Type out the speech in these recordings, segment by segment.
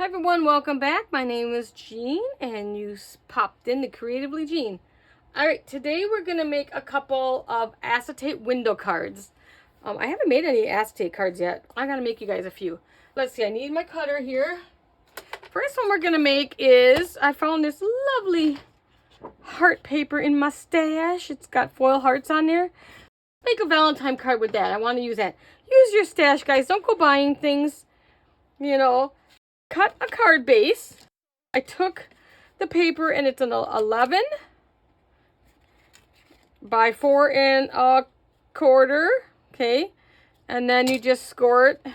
Hi everyone, welcome back. My name is Jean and you popped in to Creatively Jean. Alright, today we're going to make a couple of acetate window cards. I haven't made any acetate cards yet. I got to make you guys a few. Let's see, I need my cutter here. First one we're going to make is, I found this lovely heart paper in my stash. It's got foil hearts on there. Make a Valentine card with that. I want to use that. Use your stash, guys. Don't go buying things, you know. Cut a card base. I took the paper and it's an 11 by 4 1/4, okay, and then you just score it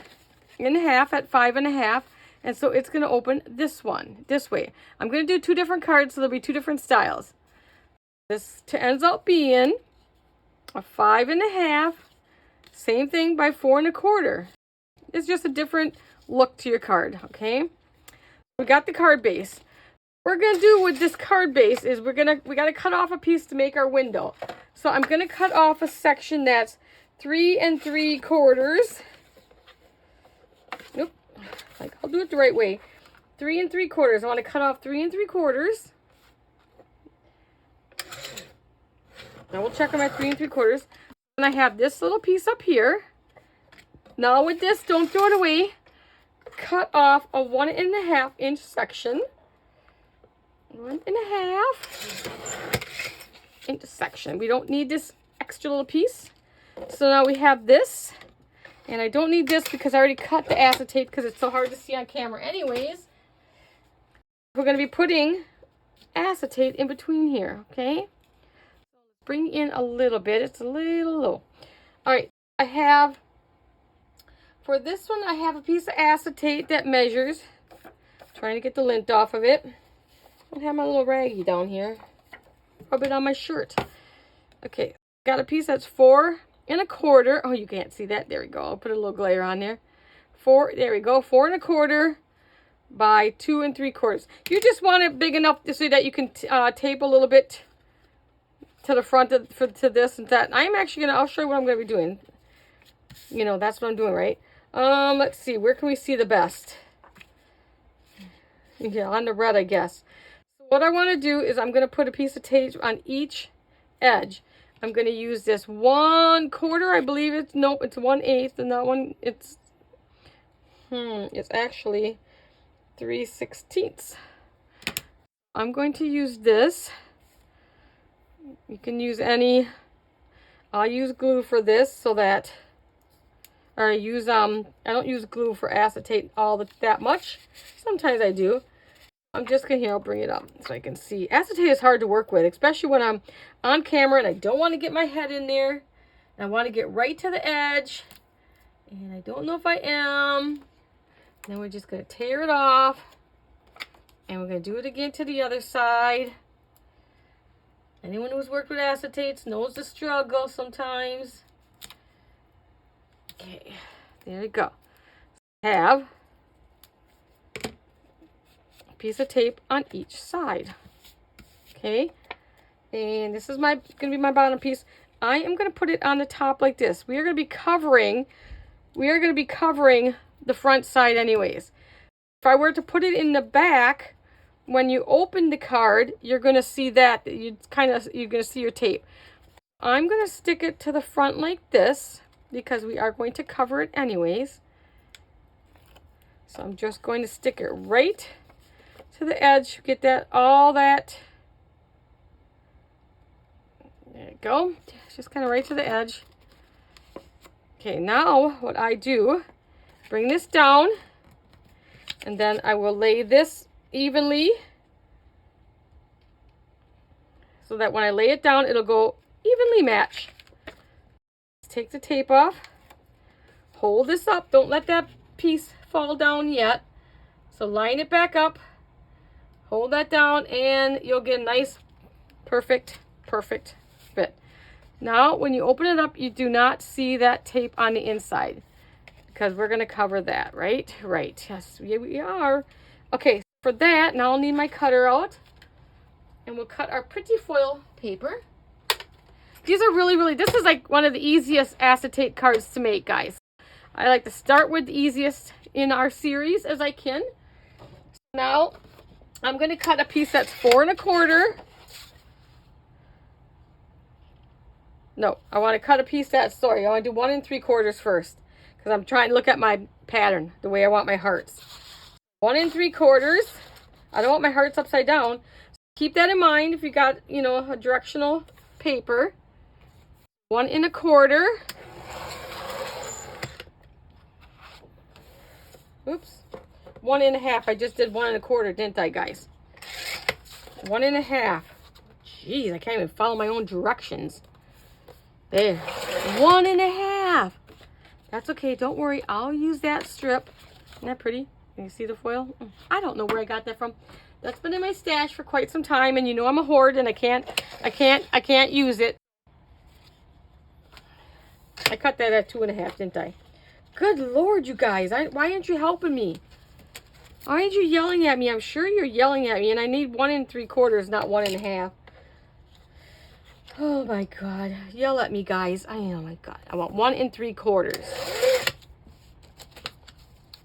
in half at 5 1/2, and so it's going to open this way. I'm going to do two different cards, so there'll be two different styles. This ends up being a 5 1/2, same thing by 4 1/4. It's just a different look to your card, okay? We got the card base. What we're gonna do with this card base is we gotta cut off a piece to make our window. So I'm gonna cut off a section that's 3 3/4. Nope, like I'll do it the right way. 3 3/4. I want to cut off 3 3/4. Now we'll check on my 3 3/4. And I have this little piece up here. Now with this, don't throw it away. Cut off a 1 1/2 inch section. 1 1/2 inch section. We don't need this extra little piece. So now we have this. And I don't need this because I already cut the acetate because it's so hard to see on camera anyways. We're going to be putting acetate in between here, okay? Bring in a little bit. It's a little low. All right, for this one, I have a piece of acetate that measures. Trying to get the lint off of it. I have my little raggy down here. Rub it on my shirt. Okay, got a piece that's 4 1/4. Oh, you can't see that. There we go. I'll put a little glare on there. There we go. 4 1/4 by 2 3/4. You just want it big enough so that you can tape a little bit to the front to this and that. I'll show you what I'm going to be doing. You know, that's what I'm doing, right? Let's see, where can we see the best? Yeah, on the red, I guess. So what I want to do is I'm going to put a piece of tape on each edge. I'm going to use this 1/4, I believe it's, nope, it's 1/8, and that one, it's actually 3/16. I'm going to use this. You can use any, I'll use glue for this so that, or I don't use glue for acetate that much. Sometimes I do. I'm just gonna, I'll bring it up so I can see. Acetate is hard to work with, especially when I'm on camera and I don't want to get my head in there. I want to get right to the edge. And I don't know if I am. Then we're just gonna tear it off. And we're gonna do it again to the other side. Anyone who's worked with acetates knows the struggle sometimes. Okay, there we go. Have a piece of tape on each side. Okay, and this is going to be my bottom piece. I am going to put it on the top like this. We are going to be covering the front side anyways. If I were to put it in the back, when you open the card, you're going to see that you're going to see your tape. I'm going to stick it to the front like this, because we are going to cover it anyways. So I'm just going to stick it right to the edge. Get all that. There you go. Just kind of right to the edge. Okay, now what I do, bring this down, and then I will lay this evenly so that when I lay it down, it'll go evenly match. Take the tape off, hold this up, don't let that piece fall down yet. So line it back up, hold that down, and you'll get a nice, perfect fit. Now, when you open it up, you do not see that tape on the inside because we're going to cover that, right? Right, yes, we are. Okay, for that, now I'll need my cutter out, and we'll cut our pretty foil paper. These are really, this is like one of the easiest acetate cards to make, guys. I like to start with the easiest in our series as I can. Now, I'm going to cut a piece that's 4 1/4. No, I want to cut a piece that's, sorry, I want to do 1 3/4 first. Because I'm trying to look at my pattern, the way I want my hearts. 1 3/4. I don't want my hearts upside down. So keep that in mind if you got, you know, a directional paper. 1 1/4. Oops. 1 1/2. I just did 1 1/4, didn't I, guys? 1 1/2. Jeez, I can't even follow my own directions. There. 1 1/2. That's okay. Don't worry. I'll use that strip. Isn't that pretty? Can you see the foil? I don't know where I got that from. That's been in my stash for quite some time, and you know I'm a hoard, and I can't use it. I cut that at 2 1/2, didn't I? Good Lord, you guys. Why aren't you helping me? Why aren't you yelling at me? I'm sure you're yelling at me, and I need 1 3/4, not 1 1/2. Oh my God. Yell at me, guys. Oh my God. I want 1 3/4.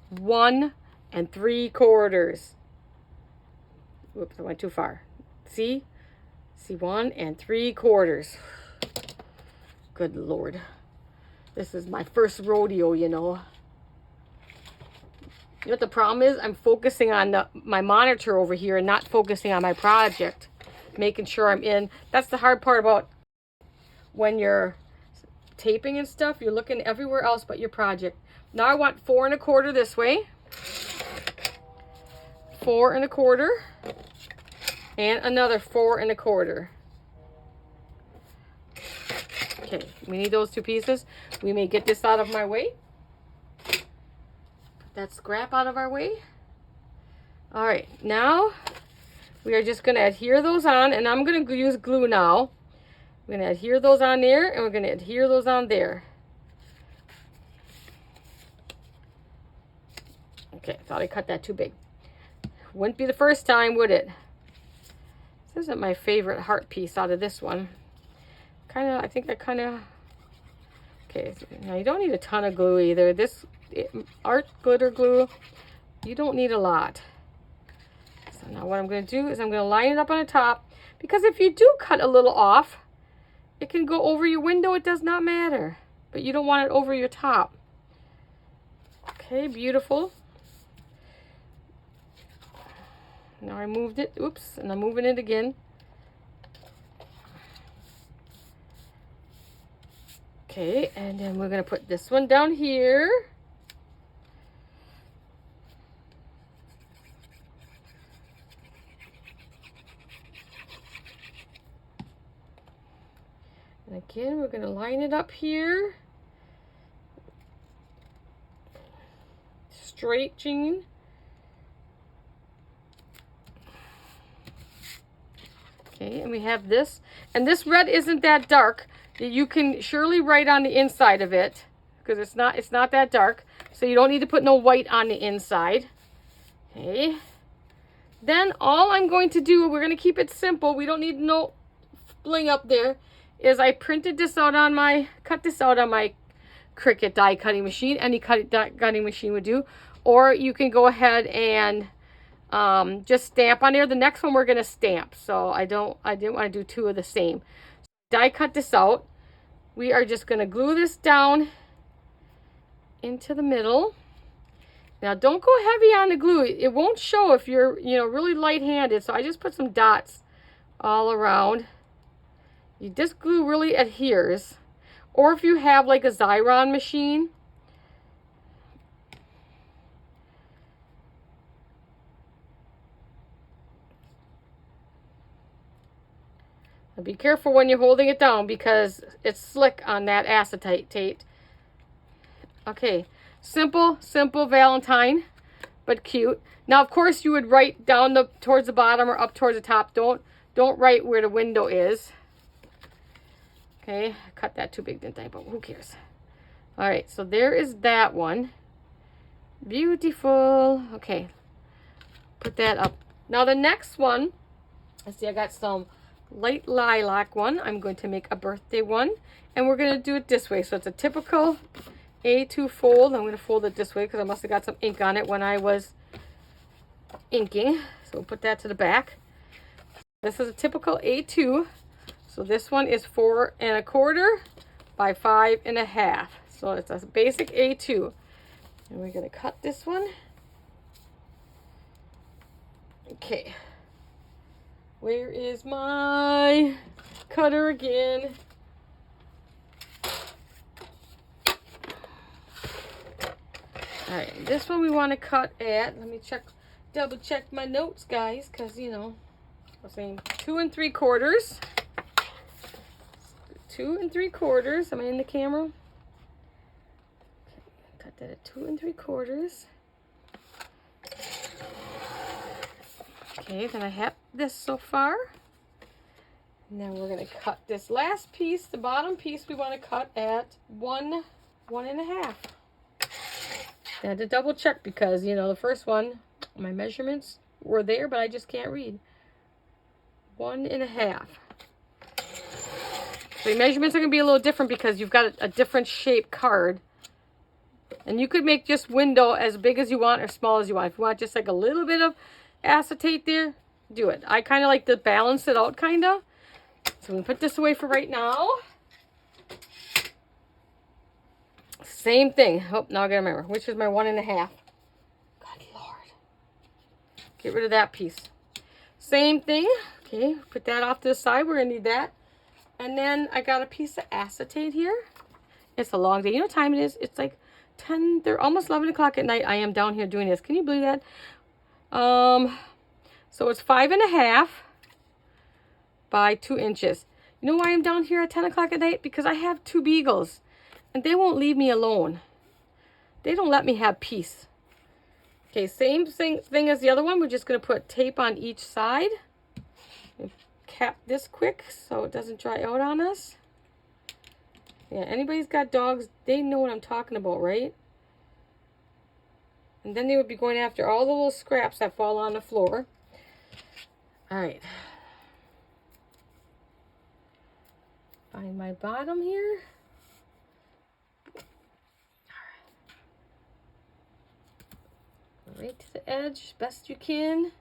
1 3/4. Whoops, I went too far. See? See, 1 3/4. Good Lord. This is my first rodeo, you know. You know what the problem is? I'm focusing on my monitor over here and not focusing on my project. Making sure I'm in. That's the hard part about when you're taping and stuff. You're looking everywhere else but your project. Now I want 4 1/4 this way. 4 1/4. And another 4 1/4. Okay, we need those 2 pieces. We may get this out of my way. Put that scrap out of our way. All right, now we are just going to adhere those on, and I'm going to use glue now. We're going to adhere those on there, and we're going to adhere those on there. Okay, I thought I cut that too big. Wouldn't be the first time, would it? This isn't my favorite heart piece out of this one. I think I kind of... Okay, now you don't need a ton of glue either. This art glitter glue, you don't need a lot. So now what I'm going to do is I'm going to line it up on the top, because if you do cut a little off, it can go over your window. It does not matter, but you don't want it over your top. Okay, beautiful. Now I moved it. Oops, and I'm moving it again. Okay, and then we're going to put this one down here. And again, we're going to line it up here. Straight, Jean. Okay, and we have this. And this red isn't that dark. You can surely write on the inside of it, because it's not that dark. So you don't need to put no white on the inside. Okay. Then all I'm going to do, we're going to keep it simple. We don't need no bling up there. Is I printed this out on my, cut this out on my Cricut die cutting machine. Any cutting machine would do. Or you can go ahead and just stamp on there. The next one we're going to stamp. So I didn't want to do 2 of the same. So die cut this out. We are just going to glue this down into the middle. Now don't go heavy on the glue. It won't show if you're, you know, really light-handed. So I just put some dots all around. You just glue really adheres. Or if you have like a Xyron machine, be careful when you're holding it down because it's slick on that acetate. Okay, simple Valentine, but cute. Now, of course, you would write down towards the bottom or up towards the top. Don't write where the window is. Okay, cut that too big, didn't I? But who cares? All right, so there is that one. Beautiful. Okay, put that up. Now the next one, let's see, I got some light lilac one. I'm going to make a birthday one, and we're going to do it this way. So it's a typical A2 fold. I'm going to fold it this way because I must have got some ink on it when I was inking. So we'll put that to the back. This is a typical A2. So this one is 4 1/4 by 5 1/2. So it's a basic A2. And we're going to cut this one. Okay. Where is my cutter again? All right, this one we want to cut at, let me double check my notes, guys, because, you know, I was saying 2 3/4. 2 3/4. Am I in the camera? Okay, cut that at 2 3/4. Okay, then I have this so far. Now we're going to cut this last piece, the bottom piece, we want to cut at 1 1/2. I had to double check because, you know, the first one, my measurements were there, but I just can't read. 1 1/2. So your measurements are going to be a little different because you've got a different shape card. And you could make just window as big as you want or small as you want. If you want just like a little bit of acetate there, do it. I kind of like to balance it out, kind of. So we put this away for right now. Same thing. Oh, now I gotta remember. Which is my 1 1/2. Good Lord. Get rid of that piece. Same thing. Okay, put that off to the side. We're gonna need that. And then I got a piece of acetate here. It's a long day. You know what time it is? It's like 10, they're almost 11 o'clock at night. I am down here doing this. Can you believe that? So it's 5 1/2 by 2 inches. You know why I'm down here at 10 o'clock at night? Because I have 2 beagles and they won't leave me alone. They don't let me have peace. Okay, same thing as the other one. We're just going to put tape on each side. Cap this quick so it doesn't dry out on us. Yeah, anybody's got dogs, they know what I'm talking about, right? And then they would be going after all the little scraps that fall on the floor. All right. Find my bottom here. Right to the edge, best you can.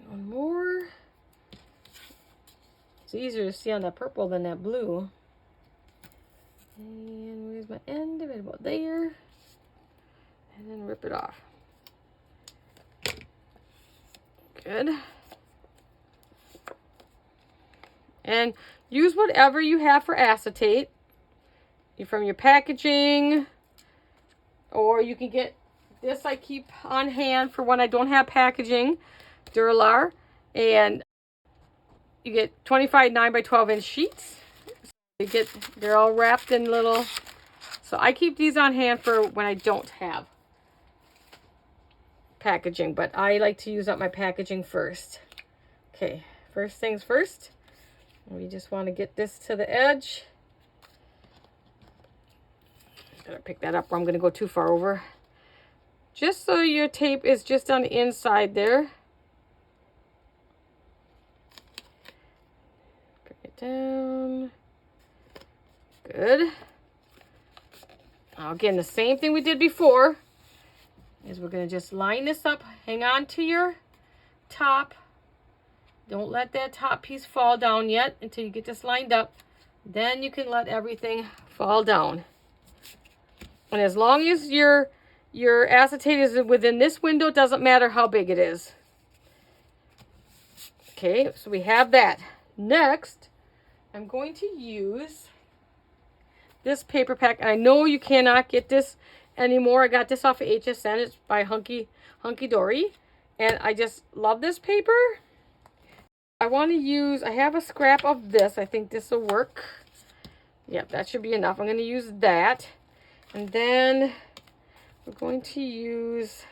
One more. It's easier to see on that purple than that blue. And where's my end? Right about there. And then rip it off. Good. And use whatever you have for acetate. From your packaging. Or you can get this I keep on hand for when I don't have packaging. Duralar, and you get 25 9 by 12 inch sheets. They're all wrapped in little, so I keep these on hand for when I don't have packaging, but I like to use up my packaging first. Okay, first things first, we just want to get this to the edge. Gotta pick that up or I'm gonna go too far over. Just so your tape is just on the inside there. Down. Good. Now again, the same thing we did before is we're going to just line this up. Hang on to your top. Don't let that top piece fall down yet until you get this lined up. Then you can let everything fall down. And as long as your acetate is within this window, it doesn't matter how big it is. Okay, so we have that. Next, I'm going to use this paper pack. And I know you cannot get this anymore. I got this off of HSN. It's by Hunky Dory. And I just love this paper. I want to use, I have a scrap of this. I think this will work. Yep, that should be enough. I'm going to use that. And then we're going to use,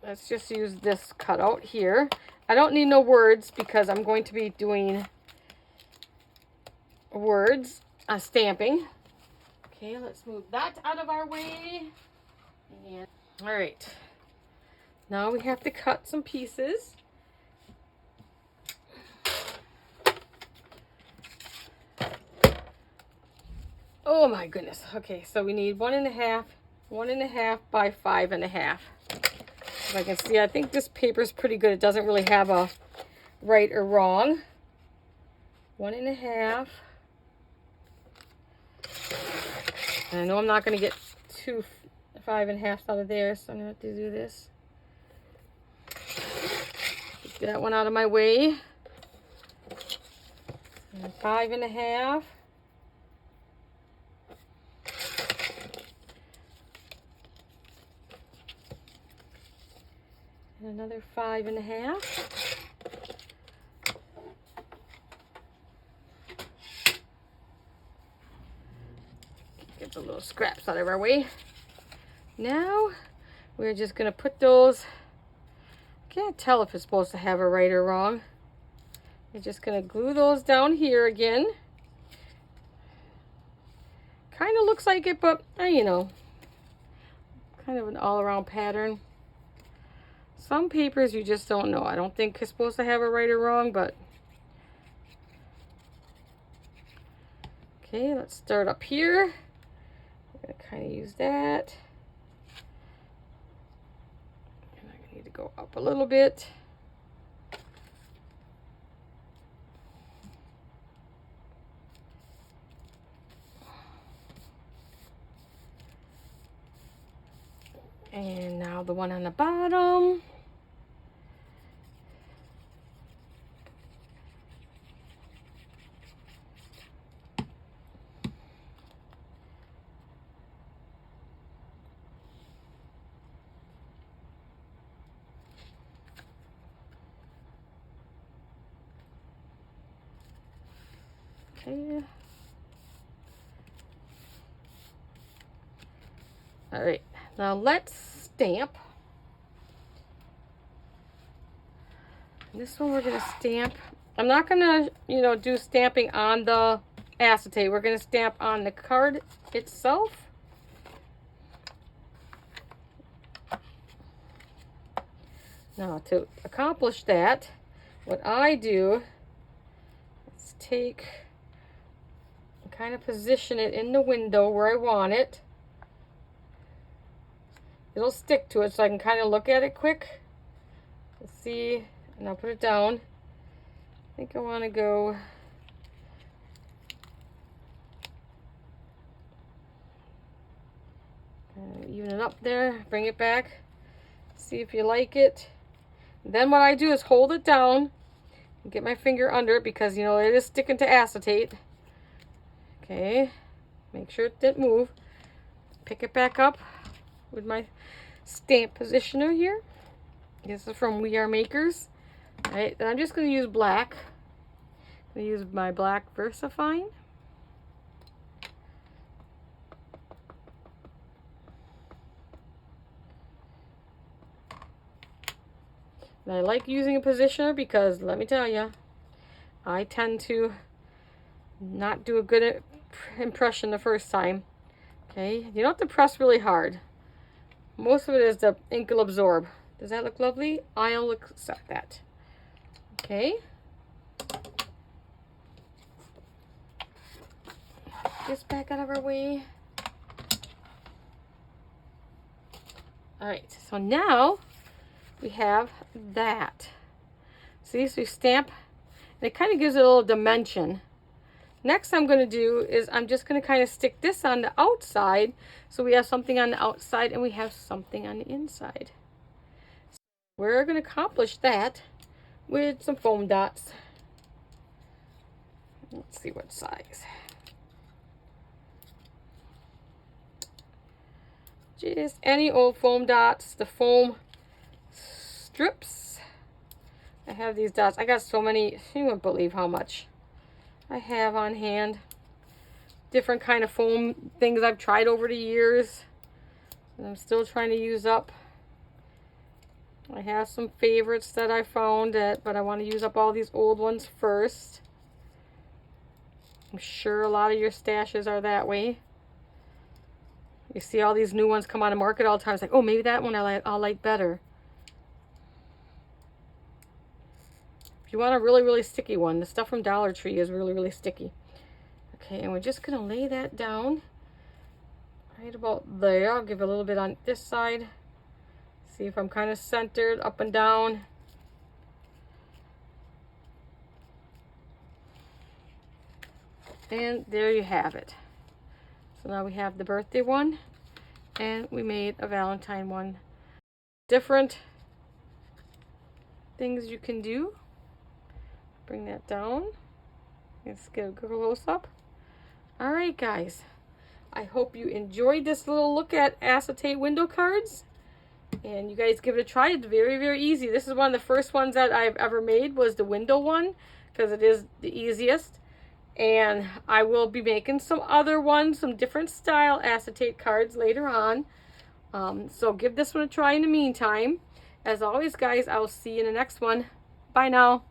let's just use this cutout here. I don't need no words because I'm going to be doing words, stamping. Okay, let's move that out of our way. And, all right. Now we have to cut some pieces. Oh my goodness. Okay, so we need 1.5, 1.5 by 5.5. If I can see, I think this paper is pretty good. It doesn't really have a right or wrong. 1.5. And I know I'm not going to get 2 5.5 out of there, so I'm going to have to do this. Get that one out of my way. And 5.5. And another 5.5. Get the little scraps out of our way. Now we're just going to put those, can't tell if it's supposed to have a right or wrong. We're just going to glue those down here again. Kind of looks like it, but you know, kind of an all-around pattern. Some papers you just don't know. I don't think it's supposed to have a right or wrong, but okay, let's start up here. We're going to kind of use that. And I need to go up a little bit. And now the one on the bottom. Okay. All right, now let's stamp. This one we're gonna stamp. I'm not gonna, you know, do stamping on the acetate. We're gonna stamp on the card itself. Now to accomplish that, what I do is take and kind of position it in the window where I want it. It'll stick to it so I can kind of look at it quick. Let's see, and I'll put it down. I think I want to go even it up there, bring it back, see if you like it. Then what I do is hold it down and get my finger under it because, you know, it is sticking to acetate. Okay, make sure it didn't move. Pick it back up with my stamp positioner here. This is from We Are Makers. All right, then I'm just going to use black. I'm going to use my black VersaFine. And I like using a positioner because, let me tell you, I tend to not do a good impression the first time. Okay, you don't have to press really hard. Most of it is the ink will absorb. Does that look lovely? I'll accept that. Okay. This back out of our way. All right, so now we have that. See, so you stamp, and it kind of gives it a little dimension. Next I'm going to do is I'm just going to kind of stick this on the outside, so we have something on the outside and we have something on the inside. So we're going to accomplish that with some foam dots. Let's see what size. Just any old foam dots, the foam strips. I have these dots. I got so many, you wouldn't believe how much I have on hand. Different kind of foam things I've tried over the years. And I'm still trying to use up. I have some favorites that I found, but I want to use up all these old ones first. I'm sure a lot of your stashes are that way. You see all these new ones come on the market all the time. It's like, oh, maybe that one I'll like better. If you want a really, really sticky one, the stuff from Dollar Tree is really, really sticky. Okay, and we're just gonna lay that down right about there. I'll give a little bit on this side. See if I'm kind of centered up and down. And there you have it. So now we have the birthday one, and we made a Valentine one. Different things you can do. Bring that down. Let's get a close up. All right, guys. I hope you enjoyed this little look at acetate window cards. And you guys give it a try. It's very, very easy. This is one of the first ones that I've ever made, was the window one, because it is the easiest. And I will be making some other ones, some different style acetate cards later on. So give this one a try in the meantime. As always, guys, I will see you in the next one. Bye now.